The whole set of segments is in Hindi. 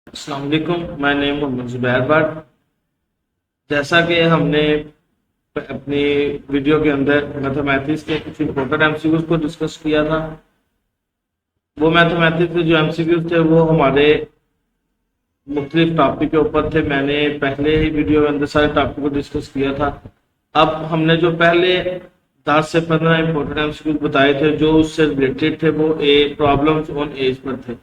अस्सलाम वालेकुम, मैं नेम मोहम्मद जुबैर भट्ट। जैसा कि हमने अपनी वीडियो के अंदर मैथमेटिक्स के कुछ इंपॉर्टेंट एमसीक्यूज को डिस्कस किया था, वो मैथमेटिक्स के जो एमसीक्यूज थे वो हमारे मुख्तलिफ टॉपिक के ऊपर थे। मैंने पहले ही वीडियो के अंदर सारे टॉपिक को डिस्कस किया था। अब हमने जो पहले 10 से 15 इंपॉर्टेंट एमसीक्यूज बताए थे जो उससे रिलेटेड थे, वो प्रॉब्लम्स ऑन एज पर थे।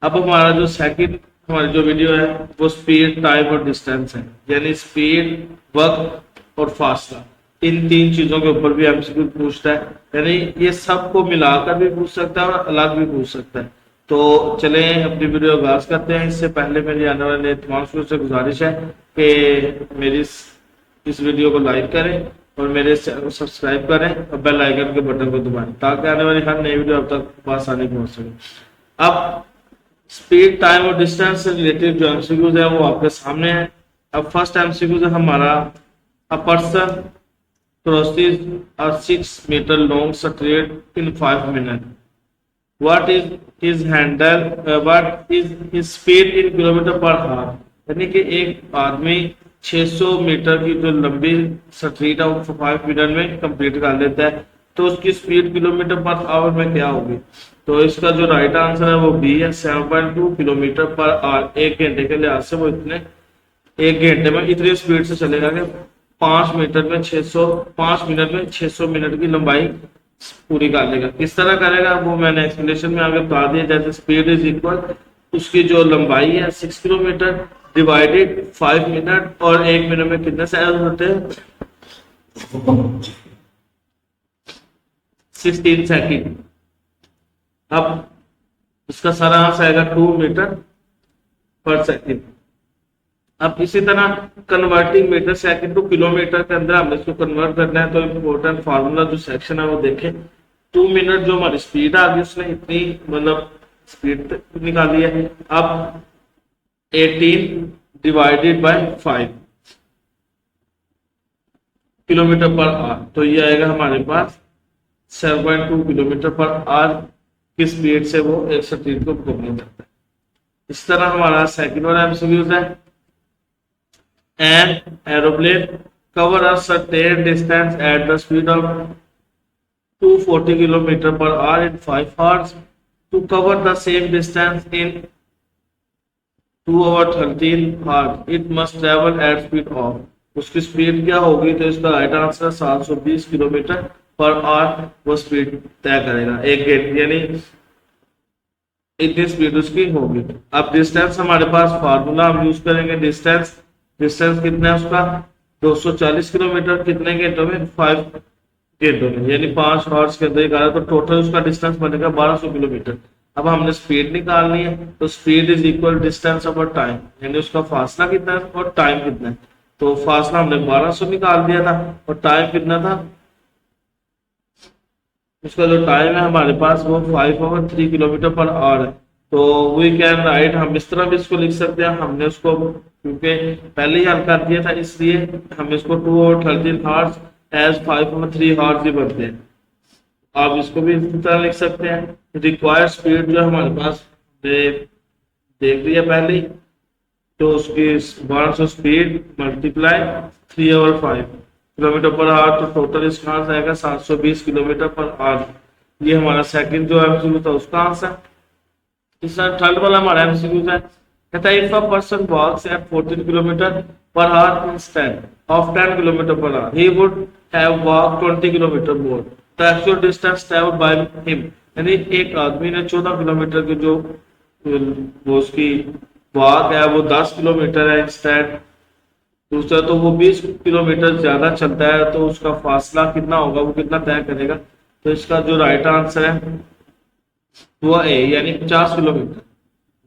अब हमारा जो सेकंड हमारी जो वीडियो है वो स्पीड, टाइम और डिस्टेंस है, यानी स्पीड, वक्त और फासला, इन तीन चीजों के ऊपर भी एमसीक्यू पूछता है। यानी ये सबको मिलाकर भी पूछ सकता है और अलग भी पूछ सकता है। तो चलें अपनी वीडियो आगाज करते हैं। इससे पहले मेरी आने वाले तमाम स्टूडेंट्स से गुजारिश है कि मेरी इस वीडियो को लाइक करें और मेरे चैनल को सब्सक्राइब करें और बेल आइकन के बटन को दबाएं ताकि आने वाली हर नई वीडियो अब तक आसानी पहुंच सके। अब स्पीड, टाइम और डिस्टेंस से रिलेटेड जो एमसीक्यूज है वो आपके सामने है। अब फर्स्ट एमसीक्यूज है हमारा, a person crosses a 6 metre long street in 5 minute, what is his handle, what is his speed in kilometre per hour. यानी कि एक आदमी 600 मीटर की जो लंबी स्ट्रीट है वो 5 मिनट में कंप्लीट कर लेता है, तो उसकी स्पीड किलोमीटर पर आवर में क्या होगी। तो इसका जो राइट आंसर है वो बी है, 7.2 किलोमीटर पर आवर। एक घंटे के लिहाज से वो एक घंटे में इतनी स्पीड से चलेगा कि 5 मिनट में 600 मिनट की लंबाई पूरी कर लेगा। किस तरह करेगा वो मैंने एक्सप्लेनेशन में आगे बता दिया। जैसे स्पीड इज इक्वल, उसकी जो लंबाई है 6 किलोमीटर डिवाइडेड 5 मिनट, और 1 मिनट में कितने सेकंड होते हैं, 16 सेकंड। अब इसका सारा आंसर आएगा 2 मीटर पर सेकंड। अब इसी तरह converting metre second to kilometre के अंदर हमें इसको कन्वर्ट करना है, तो इम्पोर्टेंट फार्मूला जो सेक्शन है वो देखें। 2 मिनट जो हमारी स्पीड आ गई उसने इतनी मतलब स्पीड निकाली है। अब 18 divided by 5 kilometre per our, तो ये आएगा हमारे पास 7.2 किलोमीटर पर आवर की स्पीड से वो एक स्ट्रीट को घूमने जाता है। इस तरह हमारा सेकंड वाला एमसीक्यूज है, an aeroplane cover a certain distance at the speed of 240 kilometre per hour in 5 hours, to cover the same distance in 2 hours 13 hours it must travel at speed of. उसकी स्पीड क्या होगी, तो इसका right answer 720 kilometre per hour वो स्पीड तय करेगा एक घंटे, यानी इतनी स्पीड उसकी होगी। अब डिस्टेंस हमारे पास फार्मूला हम यूज करेंगे। डिस्टेंस कितना है उसका 240 किलोमीटर, कितने घंटों में, 5 घंटों में, यानी 5 आवर्स के अंदर निकाला तो टोटल उसका डिस्टेंस बनेगा 1200 किलोमीटर। अब हमने स्पीड निकालनी है, तो speed is equal distance over time, यानी उसका फासला कितना है और टाइम कितना है। तो फासला हमने 1200 निकाल दिया था और टाइम कितना था, उसका जो टाइम है हमारे पास वो 5 over 3 किलोमीटर पर आवर है। तो वी कैन राइट, हम इस तरह भी इसको लिख सकते हैं। हमने उसको क्योंकि पहले ही हल कर दिया था इसलिए हम इसको 2 over 13 hours as 5 over 3 hours ही बनते हैं। आप इसको भी इस तरह लिख सकते हैं। रिक्वायर्ड स्पीड जो हमारे पास देख लिया पहले ही, तो उसकी 1200 speed multiply 3 over 5 kilometre per our, तो टोटल इसका आंसर आएगा 720 किलोमीटर पर आवर। ये हमारा सेकंड जो एमसीक्यू था उसका आंसर। तीसरा थर्ड वाला हमारा एमसीक्यू है, कहता है if a person walks at 14 kilometre per hour instead of 10 kilometre per hour he would have walk 20 kilometre more, the actual distance travelled by him. यानी एक आदमी ने 14 किलोमीटर की जो वो उसकी वॉक है वो 10 किलोमीटर है इंस्टेड, दूसरा तो वो 20 किलोमीटर ज्यादा चलता है, तो उसका फासला कितना होगा, वो कितना तय करेगा। तो इसका जो राइट आंसर है वो ए, यानी 50 किलोमीटर।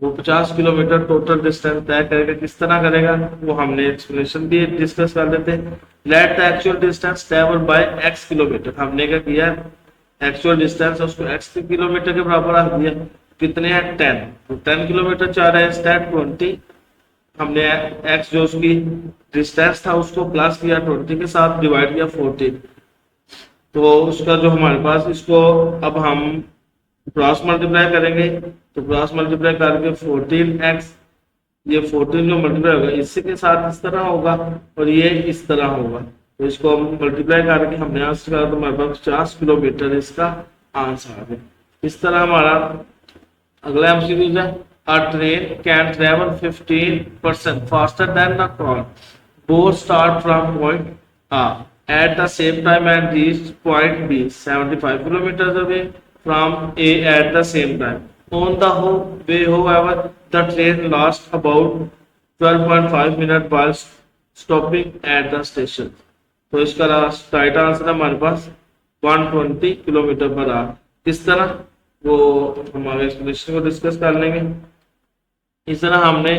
वो 50 किलोमीटर टोटल डिस्टेंस तय करेगा। किस तरह करेगा वो हमने एक्सप्लेनेशन भी डिस्कस कर लेते हैं। Let the actual distance travel by x kilometre, हमने क्या किया, एक्चुअल डिस्टेंस उसको x किलोमीटर के बराबर रख दिया। कितने हैं 10, तो 10 किलोमीटर चाह रहे हैं इंस्टेड 20। हमने x जो उसकी डिस्टेंस था उसको प्लस किया 20 के साथ, डिवाइड किया 14, तो उसका जो हमारे पास, इसको अब हम क्रॉस मल्टीप्लाई करेंगे। तो क्रॉस मल्टीप्लाई करके 14x, ये 14 जो मल्टीप्लाई होगा इसी के साथ इस तरह होगा और ये इस तरह होगा। तो इसको हम मल्टीप्लाई करके हमने आंसर करा तो हमारे पास 50 किलोमीटर इसका आंसर आ गया। इस तरह हमारा अगला एमसीक्यू है, अ train can travel 15% faster than the car, both start from point A at the same time and reach point B 75 kilometers away from A at the same time. On the whole way, however, the train lost about 12.5 minutes while stopping at the station. तो इसका राइट आंसर है हमारे पास 120 किलोमीटर पर आवर। किस तरह, वो हमारे एक्सप्लेनेशन को डिस्कस कर लेंगे। इस तरह हमने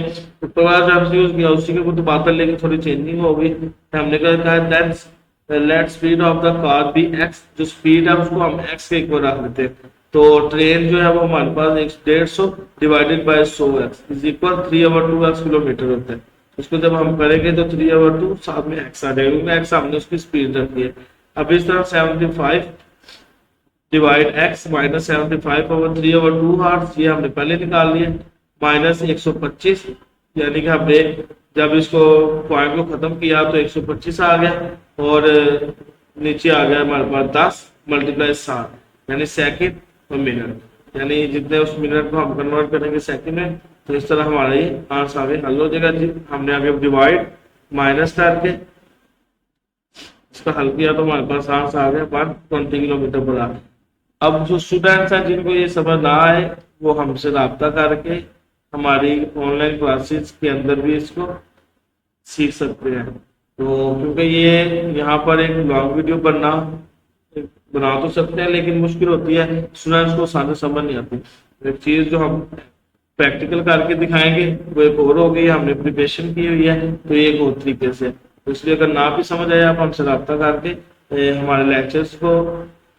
ऊपर वाला जो हमसे यूज किया उसी के कुछ बातें, लेकिन थोड़ी चेंजिंग हो गई। हमने कहा है that's let speed of the car be X, जो स्पीड है उसको हम एक्स के इक्वल रख लेते हैं। तो ट्रेन जो है वो हमारे पास 150 divided by 100x is equal 3/2x kilometre होता है। उसको जब हम करेंगे तो 3/2 साथ में x आ जाएगा, क्योंकि x हमने उसकी स्पीड रखी है। अब इस तरह 75 डिवाइड x माइनस 75/3/2 हार्स, ये हमने पहले निकाल लिया, माइनस 125, यानी कि हमने जब इसको पॉइंट को खत्म किया तो 125 आ गया और नीचे आ गया हमारे पास 10 मल्टीप्लाई 7 यानी सेकंड और मिनट, यानी जितने उस मिनट को हम कन्वर्ट करेंगे सेकंड में। तो इस तरह हमारा ये आंसर आगे हल हो जाएगा जी। हमने आगे डिवाइड माइनस करके इसका हल किया तो हमारे पास आंसर आ गया 120 किलोमीटर पर आवर। अब जो स्टूडेंट्स हैं जिनको ये समझ ना आए वो हमसे रब्ता करके हमारी ऑनलाइन क्लासेस के अंदर भी इसको सीख सकते हैं। तो क्योंकि ये यहाँ पर एक लॉन्ग वीडियो बना तो सकते हैं, लेकिन मुश्किल होती है, स्टूडेंट्स को सारे समझ नहीं आती। एक चीज जो हम प्रैक्टिकल करके दिखाएंगे वो एक और होगी, हमने प्रिपरेशन की हुई है तो ये एक और तरीके से। तो इसलिए अगर ना भी समझ आए आप हमसे रब्ता करके हमारे लेक्चर्स को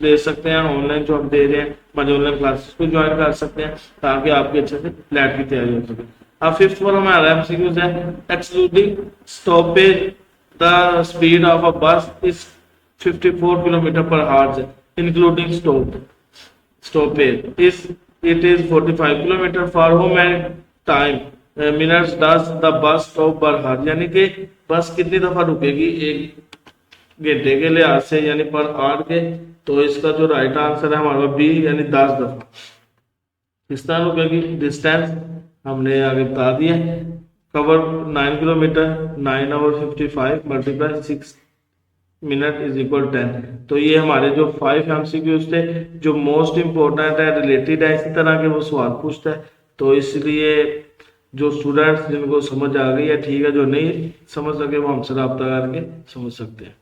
ले सकते हैं, ऑनलाइन जो हम दे रहे हैं हमारे ऑनलाइन क्लासेस को ज्वाइन कर सकते हैं ताकि आपकी अच्छे से फ्लैट की तैयारी हो सके। अब फिफ्थ वन हमारा एमसीक्यूज है, excluding stoppage the speed of a bus is 54 kilometre per hour, including stoppage is it is 45 kilometre for how many time minutes does the bus stop per hour, यानी कि बस कितनी दफा रुकेगी एक घंटे के लिहाज से यानी पर आवर के। तो इसका जो राइट आंसर है हमारा बी यानी 10 दफा किस तरह रुकेगी। डिस्टेंस हमने आगे बता दिया, cover 9 kilometre 9 hour 55 multiply 6 minute is equal 10। तो ये हमारे जो 5 एमसीक्यूज थे जो मोस्ट इंपोर्टेंट है, रिलेटेड है, इसी तरह के वो सवाल पूछता है। तो इसलिए जो स्टूडेंट्स जिनको समझ आ गई है ठीक है, जो नहीं समझ सके वो हमसे रब्ता करके समझ सकते हैं।